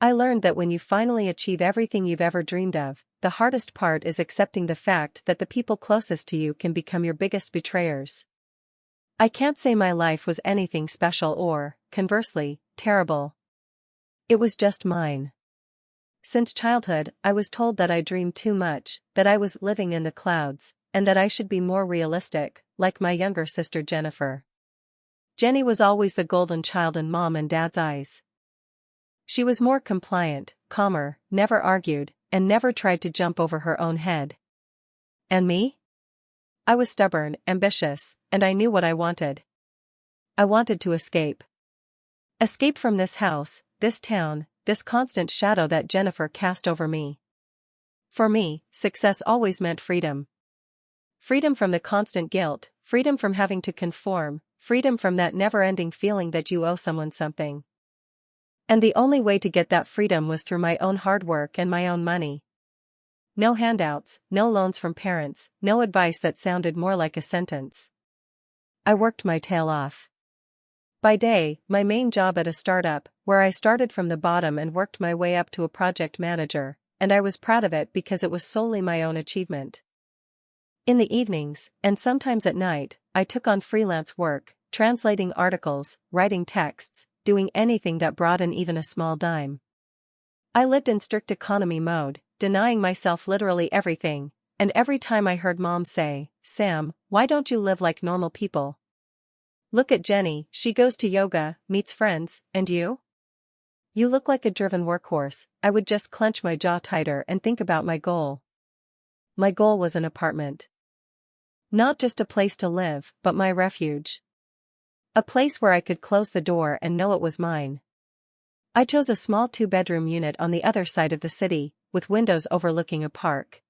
I learned that when you finally achieve everything you've ever dreamed of, the hardest part is accepting the fact that the people closest to you can become your biggest betrayers. I can't say my life was anything special or, conversely, terrible. It was just mine. Since childhood, I was told that I dreamed too much, that I was living in the clouds, and that I should be more realistic, like my younger sister Jennifer. Jenny was always the golden child in Mom and Dad's eyes. She was more compliant, calmer, never argued, and never tried to jump over her own head. And me? I was stubborn, ambitious, and I knew what I wanted. I wanted to escape. Escape from this house, this town, this constant shadow that Jennifer cast over me. For me, success always meant freedom. Freedom from the constant guilt, freedom from having to conform, freedom from that never-ending feeling that you owe someone something. And the only way to get that freedom was through my own hard work and my own money. No handouts, no loans from parents, no advice that sounded more like a sentence. I worked my tail off. By day, my main job at a startup, where I started from the bottom and worked my way up to a project manager, and I was proud of it because it was solely my own achievement. In the evenings, and sometimes at night, I took on freelance work, translating articles, writing texts, doing anything that brought in even a small dime. I lived in strict economy mode, denying myself literally everything, and every time I heard Mom say, "Sam, why don't you live like normal people? Look at Jenny, she goes to yoga, meets friends, and you? You look like a driven workhorse," I would just clench my jaw tighter and think about my goal. My goal was an apartment. Not just a place to live, but my refuge. A place where I could close the door and know it was mine. I chose a small 2-bedroom unit on the other side of the city, with windows overlooking a park.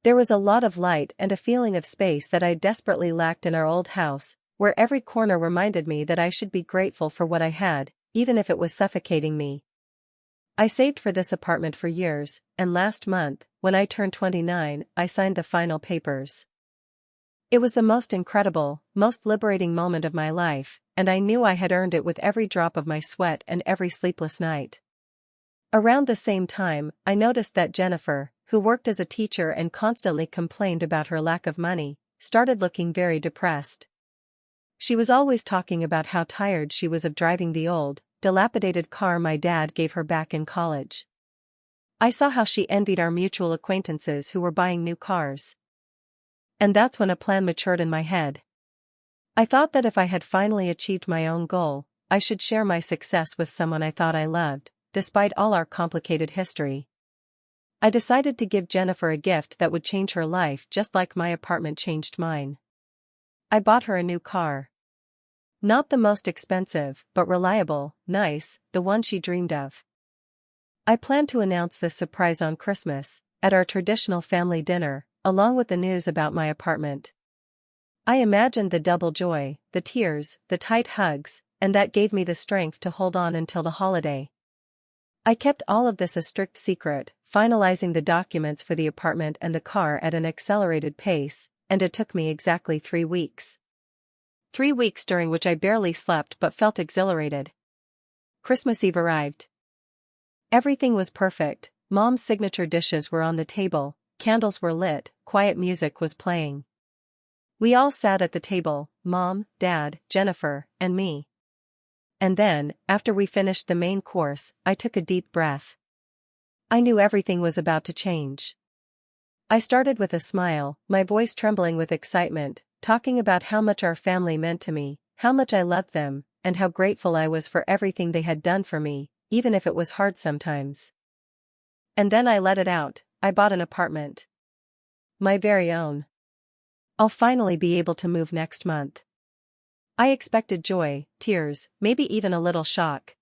There was a lot of light and a feeling of space that I desperately lacked in our old house, where every corner reminded me that I should be grateful for what I had, even if it was suffocating me. I saved for this apartment for years, and last month, when I turned 29, I signed the final papers. It was the most incredible, most liberating moment of my life, and I knew I had earned it with every drop of my sweat and every sleepless night. Around the same time, I noticed that Jennifer, who worked as a teacher and constantly complained about her lack of money, started looking very depressed. She was always talking about how tired she was of driving the old, dilapidated car my dad gave her back in college. I saw how she envied our mutual acquaintances who were buying new cars. And that's when a plan matured in my head. I thought that if I had finally achieved my own goal, I should share my success with someone I thought I loved, despite all our complicated history. I decided to give Jennifer a gift that would change her life just like my apartment changed mine. I bought her a new car. Not the most expensive, but reliable, nice, the one she dreamed of. I planned to announce this surprise on Christmas, at our traditional family dinner, along with the news about my apartment. I imagined the double joy, the tears, the tight hugs, and that gave me the strength to hold on until the holiday. I kept all of this a strict secret, finalizing the documents for the apartment and the car at an accelerated pace, and it took me exactly 3 weeks. 3 weeks during which I barely slept but felt exhilarated. Christmas Eve arrived. Everything was perfect. Mom's signature dishes were on the table, candles were lit, quiet music was playing. We all sat at the table, Mom, Dad, Jennifer, and me. And then, after we finished the main course, I took a deep breath. I knew everything was about to change. I started with a smile, my voice trembling with excitement, talking about how much our family meant to me, how much I loved them, and how grateful I was for everything they had done for me, even if it was hard sometimes. And then I let it out. I bought an apartment. My very own. I'll finally be able to move next month. I expected joy, tears, maybe even a little shock.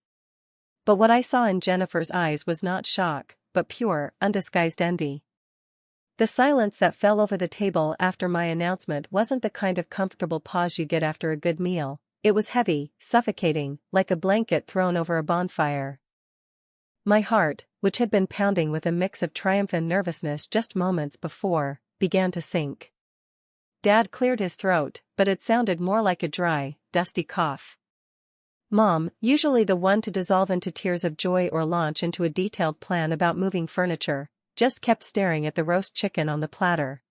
But what I saw in Jennifer's eyes was not shock, but pure, undisguised envy. The silence that fell over the table after my announcement wasn't the kind of comfortable pause you get after a good meal. It was heavy, suffocating, like a blanket thrown over a bonfire. My heart, which had been pounding with a mix of triumph and nervousness just moments before, began to sink. Dad cleared his throat, but it sounded more like a dry, dusty cough. Mom, usually the one to dissolve into tears of joy or launch into a detailed plan about moving furniture, just kept staring at the roast chicken on the platter.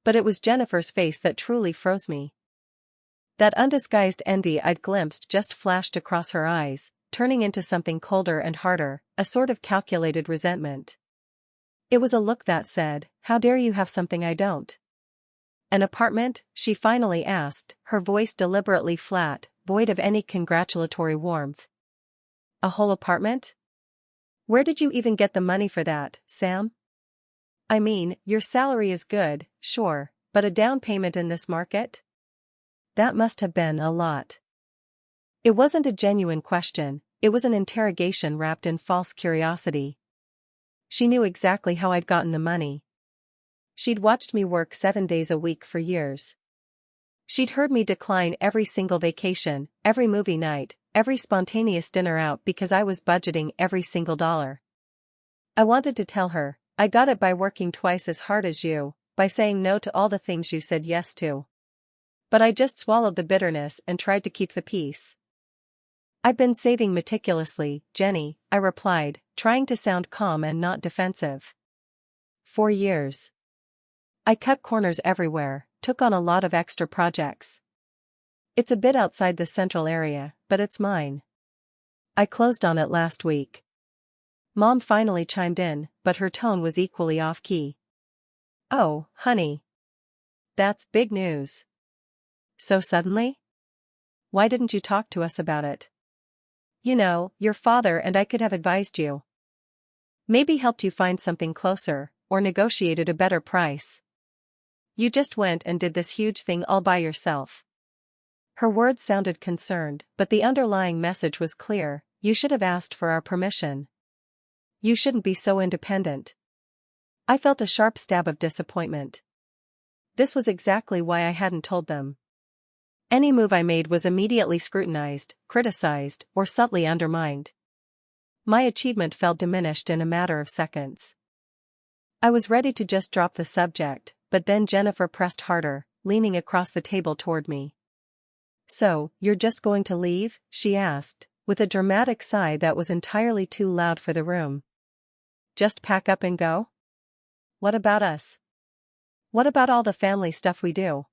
But it was Jennifer's face that truly froze me. That undisguised envy I'd glimpsed just flashed across her eyes, turning into something colder and harder, a sort of calculated resentment. It was a look that said, "How dare you have something I don't?" "An apartment?" she finally asked, her voice deliberately flat, void of any congratulatory warmth. "A whole apartment? Where did you even get the money for that, Sam? I mean, your salary is good, sure, but a down payment in this market? That must have been a lot." It wasn't a genuine question, it was an interrogation wrapped in false curiosity. She knew exactly how I'd gotten the money. She'd watched me work 7 days a week for years. She'd heard me decline every single vacation, every movie night, every spontaneous dinner out because I was budgeting every single dollar. I wanted to tell her, "I got it by working twice as hard as you, by saying no to all the things you said yes to." But I just swallowed the bitterness and tried to keep the peace. "I've been saving meticulously, Jenny," I replied, trying to sound calm and not defensive. "For years. I cut corners everywhere, took on a lot of extra projects. It's a bit outside the central area, but it's mine. I closed on it last week." Mom finally chimed in, but her tone was equally off-key. "Oh, honey. That's big news. So suddenly? Why didn't you talk to us about it? You know, your father and I could have advised you. Maybe helped you find something closer, or negotiated a better price. You just went and did this huge thing all by yourself." Her words sounded concerned, but the underlying message was clear: you should have asked for our permission. You shouldn't be so independent. I felt a sharp stab of disappointment. This was exactly why I hadn't told them. Any move I made was immediately scrutinized, criticized, or subtly undermined. My achievement felt diminished in a matter of seconds. I was ready to just drop the subject, but then Jennifer pressed harder, leaning across the table toward me. "So, you're just going to leave?" she asked, with a dramatic sigh that was entirely too loud for the room. "Just pack up and go? What about us? What about all the family stuff we do?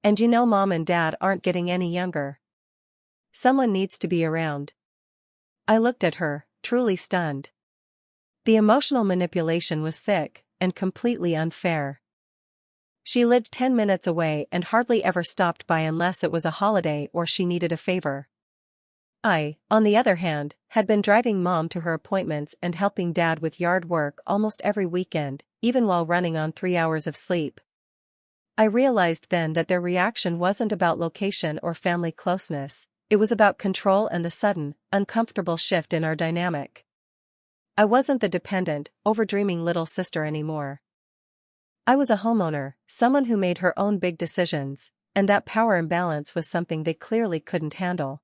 And you know Mom and Dad aren't getting any younger. Someone needs to be around." I looked at her, truly stunned. The emotional manipulation was thick, and completely unfair. She lived 10 minutes away and hardly ever stopped by unless it was a holiday or she needed a favor. I, on the other hand, had been driving Mom to her appointments and helping Dad with yard work almost every weekend, even while running on 3 hours of sleep. I realized then that their reaction wasn't about location or family closeness, it was about control and the sudden, uncomfortable shift in our dynamic. I wasn't the dependent, overdreaming little sister anymore. I was a homeowner, someone who made her own big decisions, and that power imbalance was something they clearly couldn't handle.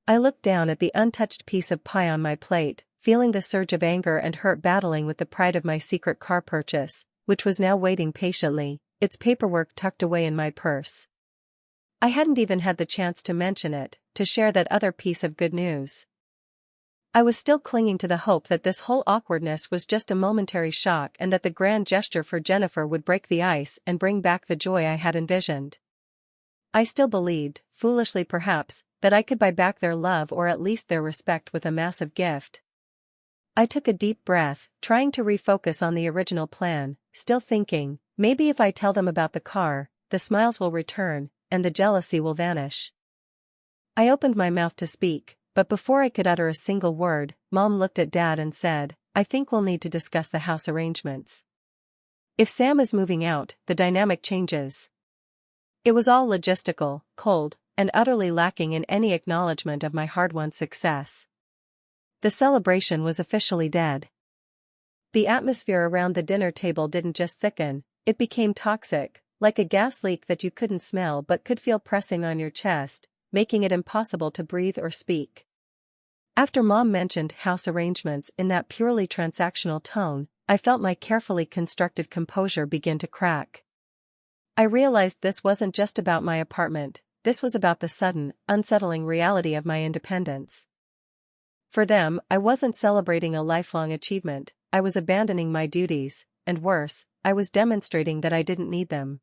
I looked down at the untouched piece of pie on my plate, feeling the surge of anger and hurt battling with the pride of my secret car purchase, which was now waiting patiently, its paperwork tucked away in my purse. I hadn't even had the chance to mention it, to share that other piece of good news. I was still clinging to the hope that this whole awkwardness was just a momentary shock and that the grand gesture for Jennifer would break the ice and bring back the joy I had envisioned. I still believed, foolishly perhaps, that I could buy back their love or at least their respect with a massive gift. I took a deep breath, trying to refocus on the original plan, still thinking, maybe if I tell them about the car, the smiles will return, and the jealousy will vanish. I opened my mouth to speak, but before I could utter a single word, Mom looked at Dad and said, "I think we'll need to discuss the house arrangements. If Sam is moving out, the dynamic changes." It was all logistical, cold, and utterly lacking in any acknowledgement of my hard-won success. The celebration was officially dead. The atmosphere around the dinner table didn't just thicken, it became toxic, like a gas leak that you couldn't smell but could feel pressing on your chest, making it impossible to breathe or speak. After Mom mentioned house arrangements in that purely transactional tone, I felt my carefully constructed composure begin to crack. I realized this wasn't just about my apartment, this was about the sudden, unsettling reality of my independence. For them, I wasn't celebrating a lifelong achievement, I was abandoning my duties, and worse, I was demonstrating that I didn't need them.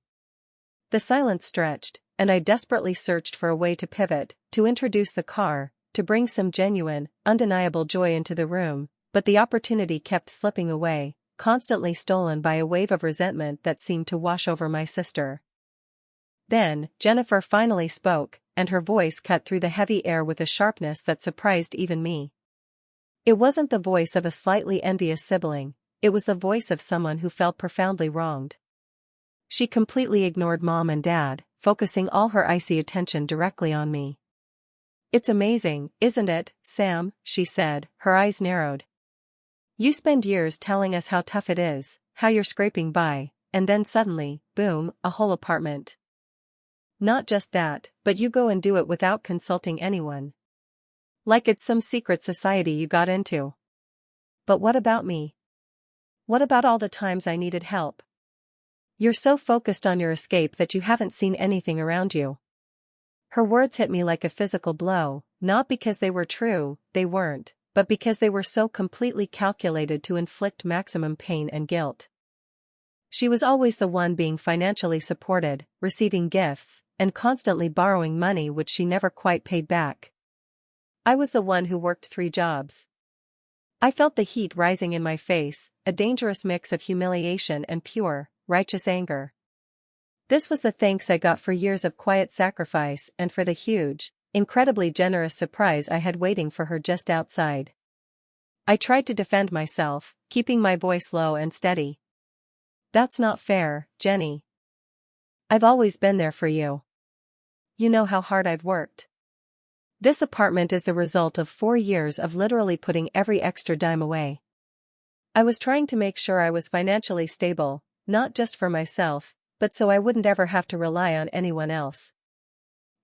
The silence stretched, and I desperately searched for a way to pivot, to introduce the car, to bring some genuine, undeniable joy into the room, but the opportunity kept slipping away, constantly stolen by a wave of resentment that seemed to wash over my sister. Then, Jennifer finally spoke, and her voice cut through the heavy air with a sharpness that surprised even me. It wasn't the voice of a slightly envious sibling, it was the voice of someone who felt profoundly wronged. She completely ignored Mom and Dad, focusing all her icy attention directly on me. "It's amazing, isn't it, Sam?" she said, her eyes narrowed. "You spend years telling us how tough it is, how you're scraping by, and then suddenly, boom, a whole apartment. Not just that, but you go and do it without consulting anyone. Like it's some secret society you got into. But what about me? What about all the times I needed help? You're so focused on your escape that you haven't seen anything around you." Her words hit me like a physical blow, not because they were true, they weren't, but because they were so completely calculated to inflict maximum pain and guilt. She was always the one being financially supported, receiving gifts, and constantly borrowing money which she never quite paid back. I was the one who worked 3 jobs. I felt the heat rising in my face, a dangerous mix of humiliation and pure, righteous anger. This was the thanks I got for years of quiet sacrifice and for the huge, incredibly generous surprise I had waiting for her just outside. I tried to defend myself, keeping my voice low and steady. "That's not fair, Jenny. I've always been there for you. You know how hard I've worked. This apartment is the result of 4 years of literally putting every extra dime away. I was trying to make sure I was financially stable, not just for myself, but so I wouldn't ever have to rely on anyone else.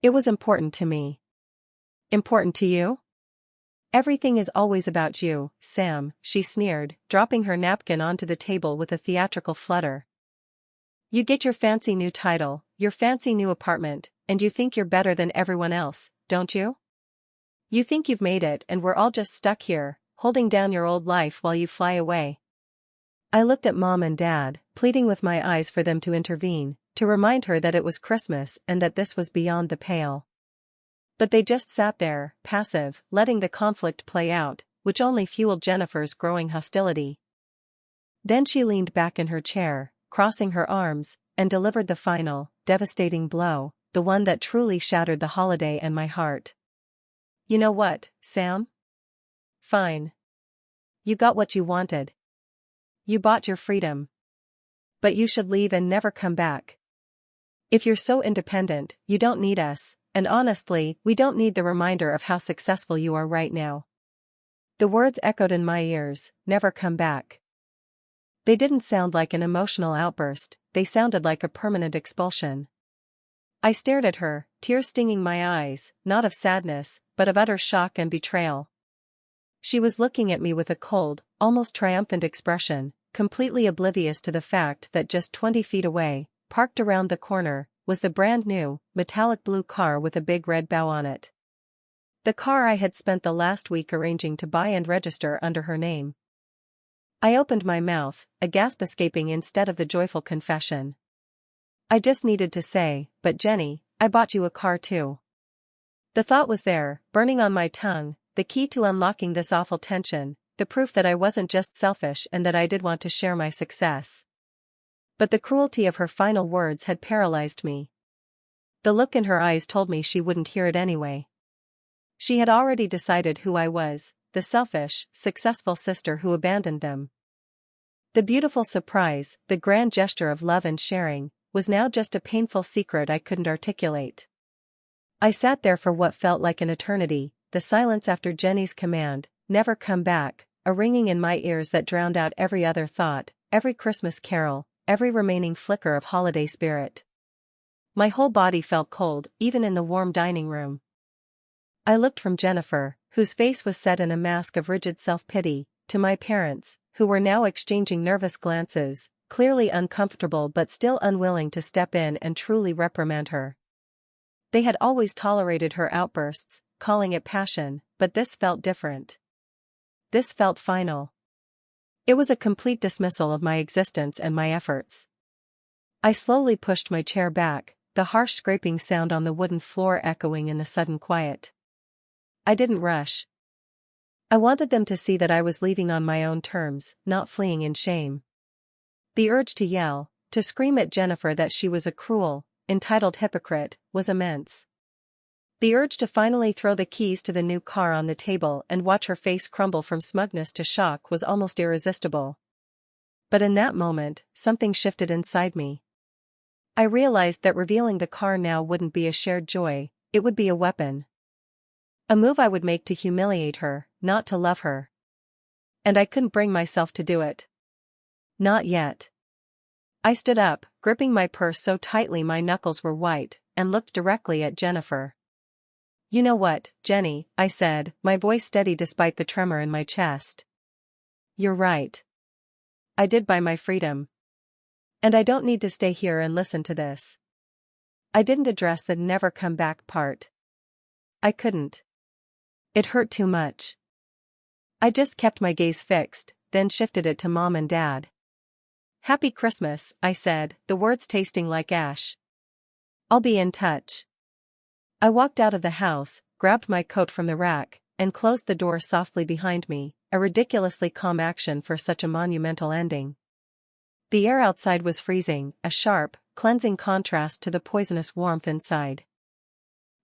It was important to me." "Important to you? Everything is always about you, Sam," she sneered, dropping her napkin onto the table with a theatrical flutter. "You get your fancy new title, your fancy new apartment, and you think you're better than everyone else, don't you? You think you've made it and we're all just stuck here, holding down your old life while you fly away." I looked at Mom and Dad, pleading with my eyes for them to intervene, to remind her that it was Christmas and that this was beyond the pale. But they just sat there, passive, letting the conflict play out, which only fueled Jennifer's growing hostility. Then she leaned back in her chair, crossing her arms, and delivered the final, devastating blow, the one that truly shattered the holiday and my heart. "You know what, Sam? Fine. You got what you wanted. You bought your freedom. But you should leave and never come back. If you're so independent, you don't need us, and honestly, we don't need the reminder of how successful you are right now." The words echoed in my ears, "Never come back." They didn't sound like an emotional outburst, they sounded like a permanent expulsion. I stared at her, tears stinging my eyes, not of sadness, but of utter shock and betrayal. She was looking at me with a cold, almost triumphant expression, completely oblivious to the fact that just 20 feet away, parked around the corner, was the brand-new, metallic blue car with a big red bow on it. The car I had spent the last week arranging to buy and register under her name. I opened my mouth, a gasp escaping instead of the joyful confession. I just needed to say, "But Jenny, I bought you a car too." The thought was there, burning on my tongue, the key to unlocking this awful tension, the proof that I wasn't just selfish and that I did want to share my success. But the cruelty of her final words had paralyzed me. The look in her eyes told me she wouldn't hear it anyway. She had already decided who I was, the selfish, successful sister who abandoned them. The beautiful surprise, the grand gesture of love and sharing, was now just a painful secret I couldn't articulate. I sat there for what felt like an eternity, the silence after Jenny's command, "Never come back," a ringing in my ears that drowned out every other thought, every Christmas carol, every remaining flicker of holiday spirit. My whole body felt cold, even in the warm dining room. I looked from Jennifer, whose face was set in a mask of rigid self-pity, to my parents, who were now exchanging nervous glances, clearly uncomfortable but still unwilling to step in and truly reprimand her. They had always tolerated her outbursts, calling it passion, but this felt different. This felt final. It was a complete dismissal of my existence and my efforts. I slowly pushed my chair back, the harsh scraping sound on the wooden floor echoing in the sudden quiet. I didn't rush. I wanted them to see that I was leaving on my own terms, not fleeing in shame. The urge to yell, to scream at Jennifer that she was a cruel, entitled hypocrite, was immense. The urge to finally throw the keys to the new car on the table and watch her face crumble from smugness to shock was almost irresistible. But in that moment, something shifted inside me. I realized that revealing the car now wouldn't be a shared joy, it would be a weapon. A move I would make to humiliate her, not to love her. And I couldn't bring myself to do it. Not yet. I stood up, gripping my purse so tightly my knuckles were white, and looked directly at Jennifer. "You know what, Jenny," I said, my voice steady despite the tremor in my chest. "You're right. I did buy my freedom. And I don't need to stay here and listen to this." I didn't address the never come back part. I couldn't. It hurt too much. I just kept my gaze fixed, then shifted it to Mom and Dad. "Happy Christmas," I said, the words tasting like ash. "I'll be in touch." I walked out of the house, grabbed my coat from the rack, and closed the door softly behind me, a ridiculously calm action for such a monumental ending. The air outside was freezing, a sharp, cleansing contrast to the poisonous warmth inside.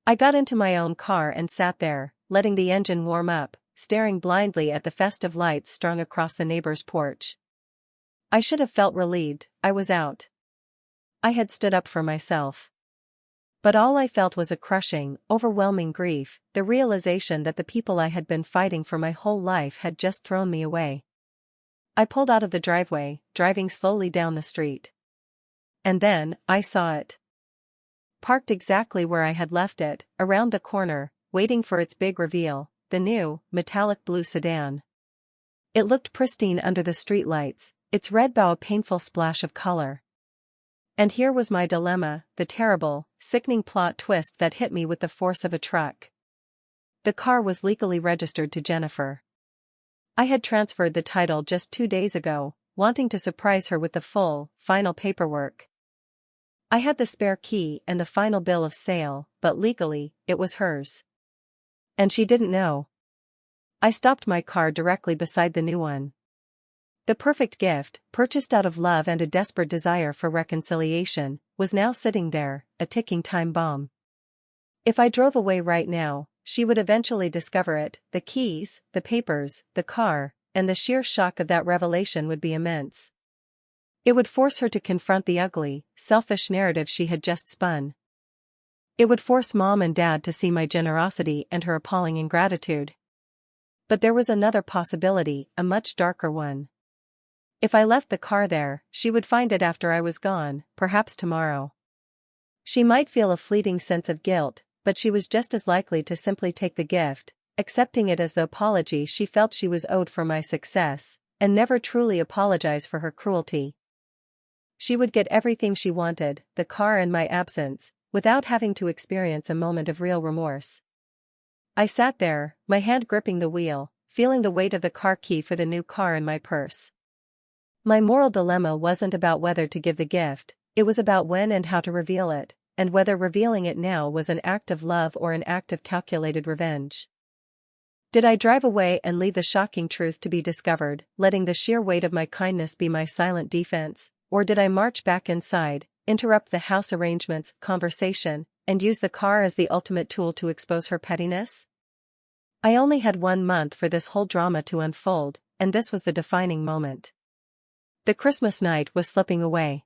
I got into my own car and sat there, letting the engine warm up, staring blindly at the festive lights strung across the neighbor's porch. I should have felt relieved. I was out. I had stood up for myself. But all I felt was a crushing, overwhelming grief, the realization that the people I had been fighting for my whole life had just thrown me away. I pulled out of the driveway, driving slowly down the street. And then, I saw it. Parked exactly where I had left it, around the corner, waiting for its big reveal, the new, metallic blue sedan. It looked pristine under the streetlights, its red bow a painful splash of color. And here was my dilemma, the terrible, sickening plot twist that hit me with the force of a truck. The car was legally registered to Jennifer. I had transferred the title just 2 days ago, wanting to surprise her with the full, final paperwork. I had the spare key and the final bill of sale, but legally, it was hers. And she didn't know. I stopped my car directly beside the new one. The perfect gift, purchased out of love and a desperate desire for reconciliation, was now sitting there, a ticking time bomb. If I drove away right now, she would eventually discover it, the keys, the papers, the car, and the sheer shock of that revelation would be immense. It would force her to confront the ugly, selfish narrative she had just spun. It would force Mom and Dad to see my generosity and her appalling ingratitude. But there was another possibility, a much darker one. If I left the car there, she would find it after I was gone, perhaps tomorrow. She might feel a fleeting sense of guilt, but she was just as likely to simply take the gift, accepting it as the apology she felt she was owed for my success, and never truly apologize for her cruelty. She would get everything she wanted, the car and my absence, without having to experience a moment of real remorse. I sat there, my hand gripping the wheel, feeling the weight of the car key for the new car in my purse. My moral dilemma wasn't about whether to give the gift, it was about when and how to reveal it, and whether revealing it now was an act of love or an act of calculated revenge. Did I drive away and leave the shocking truth to be discovered, letting the sheer weight of my kindness be my silent defense, or did I march back inside, interrupt the house arrangements, conversation, and use the car as the ultimate tool to expose her pettiness? I only had 1 month for this whole drama to unfold, and this was the defining moment. The Christmas night was slipping away.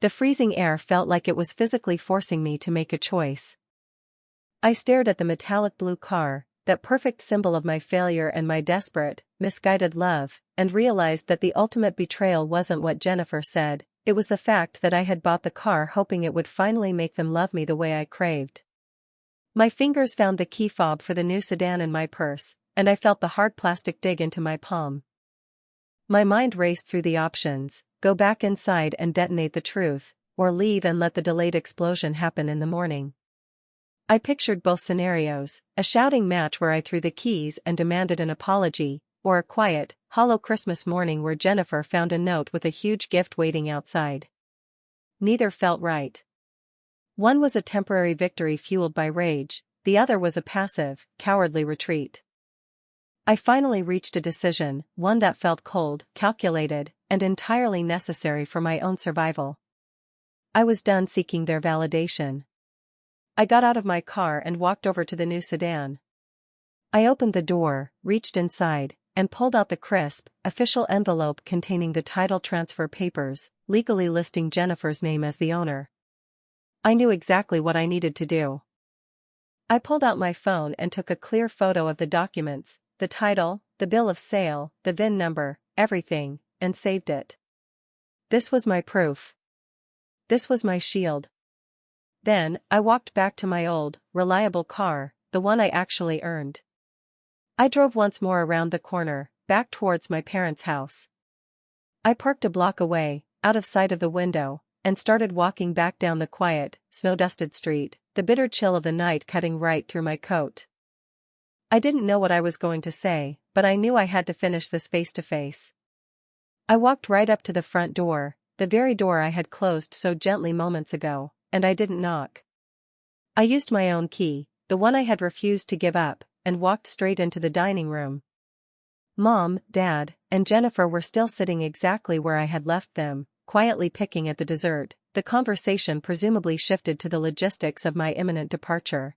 The freezing air felt like it was physically forcing me to make a choice. I stared at the metallic blue car, that perfect symbol of my failure and my desperate, misguided love, and realized that the ultimate betrayal wasn't what Jennifer said, it was the fact that I had bought the car hoping it would finally make them love me the way I craved. My fingers found the key fob for the new sedan in my purse, and I felt the hard plastic dig into my palm. My mind raced through the options: go back inside and detonate the truth, or leave and let the delayed explosion happen in the morning. I pictured both scenarios, a shouting match where I threw the keys and demanded an apology, or a quiet, hollow Christmas morning where Jennifer found a note with a huge gift waiting outside. Neither felt right. One was a temporary victory fueled by rage, the other was a passive, cowardly retreat. I finally reached a decision, one that felt cold, calculated, and entirely necessary for my own survival. I was done seeking their validation. I got out of my car and walked over to the new sedan. I opened the door, reached inside, and pulled out the crisp, official envelope containing the title transfer papers, legally listing Jennifer's name as the owner. I knew exactly what I needed to do. I pulled out my phone and took a clear photo of the documents, the title, the bill of sale, the VIN number, everything, and saved it. This was my proof. This was my shield. Then, I walked back to my old, reliable car, the one I actually earned. I drove once more around the corner, back towards my parents' house. I parked a block away, out of sight of the window, and started walking back down the quiet, snow-dusted street, the bitter chill of the night cutting right through my coat. I didn't know what I was going to say, but I knew I had to finish this face-to-face. I walked right up to the front door, the very door I had closed so gently moments ago, and I didn't knock. I used my own key, the one I had refused to give up, and walked straight into the dining room. Mom, Dad, and Jennifer were still sitting exactly where I had left them, quietly picking at the dessert. The conversation presumably shifted to the logistics of my imminent departure.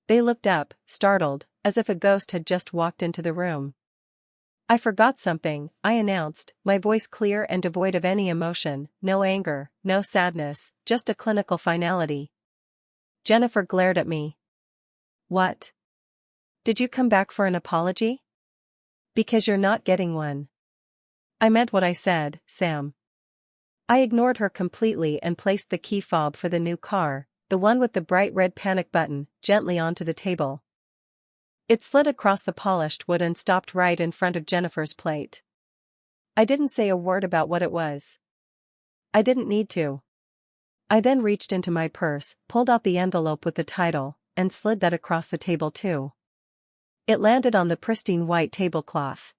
They looked up, startled, as if a ghost had just walked into the room. I forgot something, I announced, my voice clear and devoid of any emotion, no anger, no sadness, just a clinical finality. Jennifer glared at me. What? Did you come back for an apology? Because you're not getting one. I meant what I said, Sam. I ignored her completely and placed the key fob for the new car, the one with the bright red panic button, gently onto the table. It slid across the polished wood and stopped right in front of Jennifer's plate. I didn't say a word about what it was. I didn't need to. I then reached into my purse, pulled out the envelope with the title, and slid that across the table too. It landed on the pristine white tablecloth.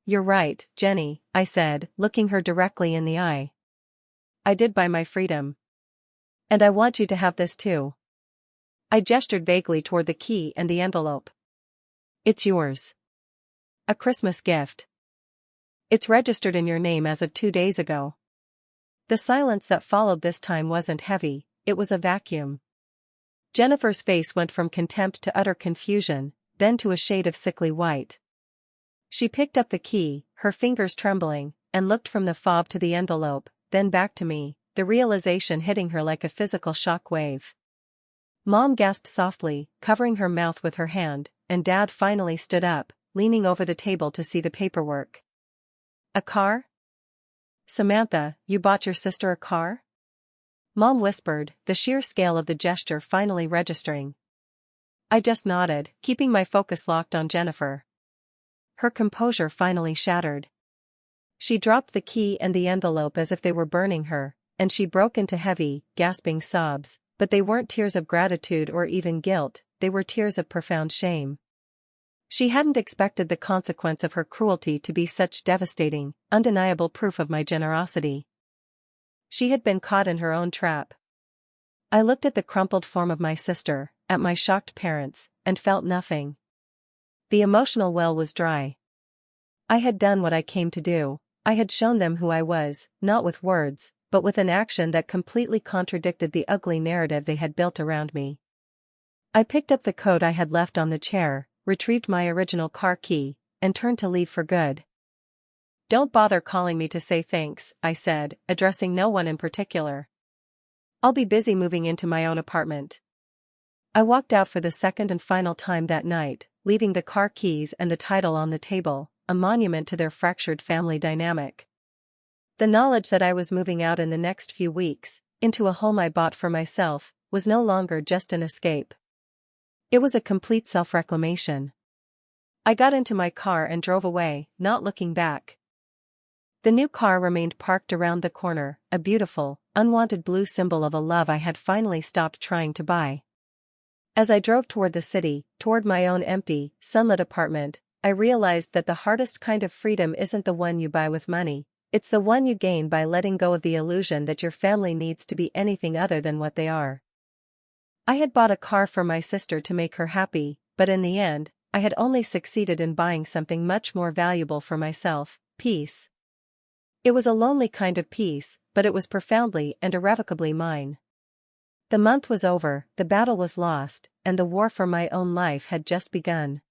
You're right, Jenny, I said, looking her directly in the eye. I did buy my freedom. And I want you to have this too. I gestured vaguely toward the key and the envelope. It's yours. A Christmas gift. It's registered in your name as of 2 days ago. The silence that followed this time wasn't heavy, it was a vacuum. Jennifer's face went from contempt to utter confusion, then to a shade of sickly white. She picked up the key, her fingers trembling, and looked from the fob to the envelope, then back to me, the realization hitting her like a physical shock wave. Mom gasped softly, covering her mouth with her hand, and Dad finally stood up, leaning over the table to see the paperwork. A car? Samantha, you bought your sister a car? Mom whispered, the sheer scale of the gesture finally registering. I just nodded, keeping my focus locked on Jennifer. Her composure finally shattered. She dropped the key and the envelope as if they were burning her, and she broke into heavy, gasping sobs, but they weren't tears of gratitude or even guilt, they were tears of profound shame. She hadn't expected the consequence of her cruelty to be such devastating, undeniable proof of my generosity. She had been caught in her own trap. I looked at the crumpled form of my sister, at my shocked parents, and felt nothing. The emotional well was dry. I had done what I came to do, I had shown them who I was, not with words, but with an action that completely contradicted the ugly narrative they had built around me. I picked up the coat I had left on the chair, retrieved my original car key, and turned to leave for good. Don't bother calling me to say thanks, I said, addressing no one in particular. I'll be busy moving into my own apartment. I walked out for the second and final time that night, leaving the car keys and the title on the table, a monument to their fractured family dynamic. The knowledge that I was moving out in the next few weeks, into a home I bought for myself, was no longer just an escape. It was a complete self-reclamation. I got into my car and drove away, not looking back. The new car remained parked around the corner, a beautiful, unwanted blue symbol of a love I had finally stopped trying to buy. As I drove toward the city, toward my own empty, sunlit apartment, I realized that the hardest kind of freedom isn't the one you buy with money, it's the one you gain by letting go of the illusion that your family needs to be anything other than what they are. I had bought a car for my sister to make her happy, but in the end, I had only succeeded in buying something much more valuable for myself: peace. It was a lonely kind of peace, but it was profoundly and irrevocably mine. The month was over, the battle was lost, and the war for my own life had just begun.